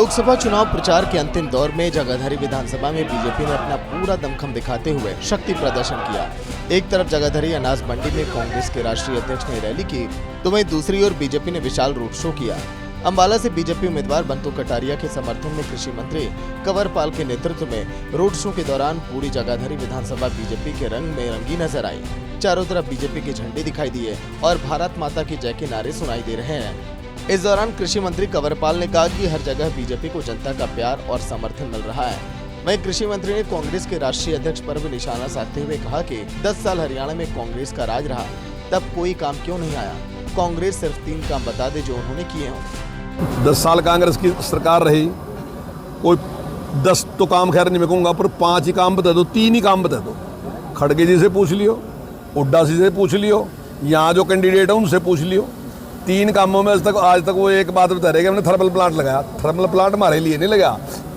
लोकसभा चुनाव प्रचार के अंतिम दौर में जगाधरी विधानसभा में बीजेपी ने अपना पूरा दमखम दिखाते हुए शक्ति प्रदर्शन किया। एक तरफ जगाधरी अनाज मंडी में कांग्रेस के राष्ट्रीय अध्यक्ष ने रैली की, तो वहीं दूसरी ओर बीजेपी ने विशाल रोड शो किया। अंबाला से बीजेपी उम्मीदवार बंतु कटारिया के समर्थन में कृषि मंत्री कंवर पाल के नेतृत्व में रोड शो के दौरान पूरी जगाधरी विधानसभा बीजेपी के रंग में रंगी नजर आई। चारों तरफ बीजेपी के झंडे दिखाई दिए और भारत माता की जय के नारे सुनाई दे रहे हैं। इस दौरान कृषि मंत्री कंवर पाल ने कहा कि हर जगह बीजेपी को जनता का प्यार और समर्थन मिल रहा है। वहीं कृषि मंत्री ने कांग्रेस के राष्ट्रीय अध्यक्ष पर भी निशाना साधते हुए कहा कि 10 साल हरियाणा में कांग्रेस का राज रहा, तब कोई काम क्यों नहीं आया। कांग्रेस सिर्फ 3 काम बता दे जो उन्होंने किए हों। 10 साल कांग्रेस की सरकार रही, कोई 10 तो काम खैर नहीं मैं कहूँगा, पर 5 ही काम बता दो, 3 ही काम बता दो। खड़गे जी से पूछ लियो, हुड्डा जी से पूछ लियो, यहाँ जो कैंडिडेट है उनसे पूछ लियो। 3 कामों में आज तक वो एक बात बता रहे कि हमने थर्मल प्लांट लगाया। थर्मल प्लांट हमारे लिए नहीं लगा,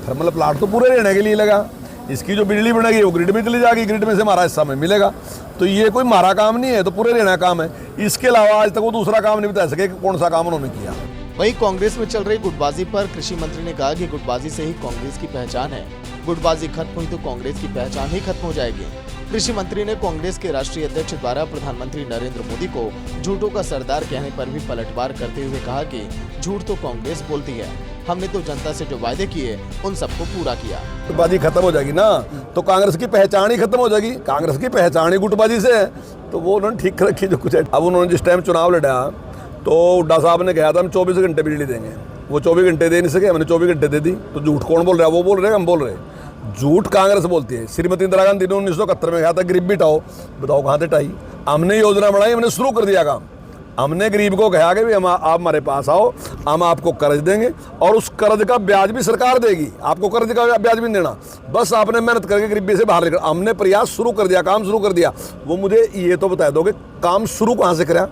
थर्मल प्लांट तो पूरे रहने के लिए लगा। इसकी जो बिजली बनेगी वो ग्रिड में चली जाएगी, ग्रिड में से हमारा हिस्सा में मिलेगा। तो ये कोई हमारा काम नहीं है, तो पूरे रहना काम है। इसके अलावा आज तक वो दूसरा काम नहीं बता सके कि कौन सा काम उन्होंने किया। वहीं कांग्रेस में चल रही गुटबाजी पर कृषि मंत्री ने कहा कि गुटबाजी से ही कांग्रेस की पहचान है। गुटबाजी खत्म हुई तो कांग्रेस की पहचान ही खत्म हो जाएगी। कृषि मंत्री ने कांग्रेस के राष्ट्रीय अध्यक्ष द्वारा प्रधानमंत्री नरेंद्र मोदी को झूठों का सरदार कहने पर भी पलटवार करते हुए कहा कि झूठ तो कांग्रेस बोलती है, हमने तो जनता से जो वादे किए उन सबको पूरा किया। गुटबाजी खत्म हो जाएगी ना तो कांग्रेस की पहचान ही खत्म हो जाएगी। कांग्रेस की पहचान ही गुटबाजी से है, तो वो उन्होंने ठीक रखी जो कुछ है। अब उन्होंने जिस टाइम चुनाव लड़ा तो हुड्डा साहब ने कहा था हम 24 घंटे बिजली देंगे, वो 24 घंटे दे नहीं सके, हमने 24 घंटे दे दी। तो झूठ कौन बोल रहा है? वो बोल रहे हैं, हम बोल रहे हैं। झूठ कांग्रेस बोलती है। श्रीमती इंदिरा गांधी ने 1971 में कहा था गरीबी हटाओ, बताओ कहाँ से हटाई? हमने योजना बनाई, हमने शुरू कर दिया काम। हमने गरीब को कहा कि भाई आप हमारे पास आओ, हम आपको कर्ज देंगे और उस कर्ज का ब्याज भी सरकार देगी। आपको कर्ज का ब्याज भी नहीं देना, बस आपने मेहनत करके गरीबी से बाहर निकल। हमने प्रयास शुरू कर दिया, काम शुरू कर दिया। वो मुझे ये तो बता दो कि काम शुरू कहाँ से करा?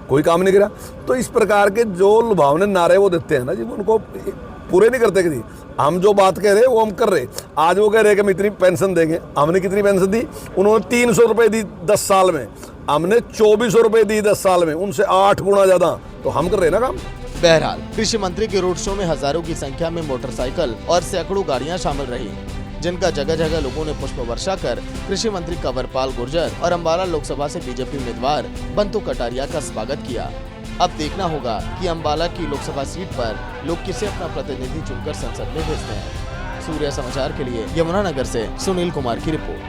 कोई काम नहीं करा। तो इस प्रकार के जो लुभावने नारे वो देते हैं ना जी, उनको पूरे नहीं करते किसी। हम जो बात कह रहे हैं वो हम कर रहे। आज वो कह रहे हैं कि हम इतनी पेंशन देंगे, हमने कितनी पेंशन दी? उन्होंने 300 रुपये दी 10 साल में, हमने 2400 रुपये दी 10 साल में, उनसे 8 गुना ज्यादा। तो हम कर रहे हैं ना काम। बहरहाल कृषि मंत्री के रोड शो में हजारों की संख्या में मोटरसाइकिल और सैकड़ों गाड़ियां शामिल रही, जिनका जगह जगह लोगों ने पुष्प वर्षा कर कृषि मंत्री कंवर पाल गुर्जर और अंबाला लोकसभा से बीजेपी उम्मीदवार बंतु कटारिया का स्वागत किया। अब देखना होगा कि अंबाला की लोकसभा सीट पर लोग किसे अपना प्रतिनिधि चुनकर संसद में भेजते हैं। सूर्य समाचार के लिए यमुनानगर से सुनील कुमार की रिपोर्ट।